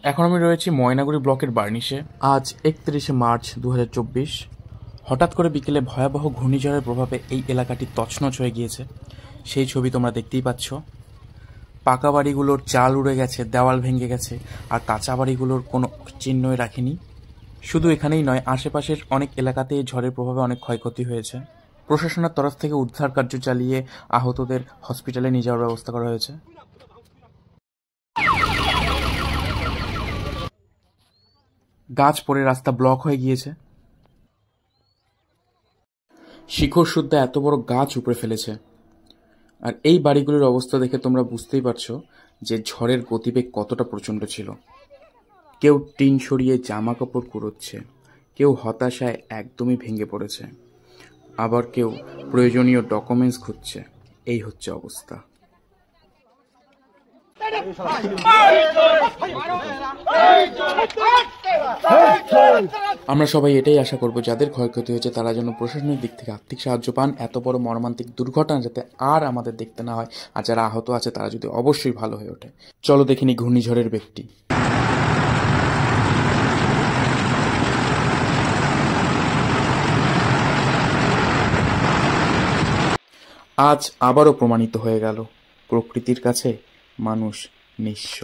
এখন আমি রয়েছি ময়নাগুড়ি ব্লকের বার্নিশে। আজ 31শে মার্চ 2024। হঠাৎ করে বিকেলে ভয়াবহ ঘূর্ণিঝড়ের প্রভাবে এই এলাকাটি তছনছ হয়ে গিয়েছে। সেই ছবি তোমরা দেখতেই পাচ্ছ। পাকা বাড়িগুলোর চাল উড়ে গেছে, দেওয়াল ভেঙে গেছে, আর কাঁচা বাড়িগুলোর কোনো চিহ্নই রাখেনি। শুধু এখানেই নয়, আশেপাশের অনেক এলাকাতে এই ঝড়ের প্রভাবে অনেক ক্ষয়ক্ষতি হয়েছে। প্রশাসনের তরফ থেকে উদ্ধার কার্য চালিয়ে আহতদের হসপিটালে নিয়ে যাওয়ার ব্যবস্থা করা হয়েছে। গাছ পড়ে রাস্তা ব্লক হয়ে গিয়েছে। শিকড় সুদ্ধা এত বড় গাছ উপড়ে ফেলেছে। আর এই বাড়িগুলোর অবস্থা দেখে তোমরা বুঝতেই পারছো যে ঝড়ের গতিবেগ কতটা প্রচণ্ড ছিল। কেউ টিন সরিয়ে জামা কাপড় কুড়োচ্ছে, কেউ হতাশায় একদমই ভেঙে পড়েছে, আবার কেউ প্রয়োজনীয় ডকুমেন্টস খুঁজছে। এই হচ্ছে অবস্থা। আমরা সবাই এটাই আশা করব যাদের ক্ষয়ক্ষতি হয়েছে তারা যেন প্রশাসনের দিক থেকে আর্থিক সাহায্য পান, এত বড় মর্মান্তিক দুর্ঘটনা যাতে আর আমাদের দেখতে না হয়, আর যারা আহত আছে তারা যদি অবশ্যই ভালো হয়ে ওঠে। চলো দেখিনি ঘূর্ণিঝড়ের বেগটি। আজ আবারও প্রমাণিত হয়ে গেল প্রকৃতির কাছে মানুষ নিঃস্ব।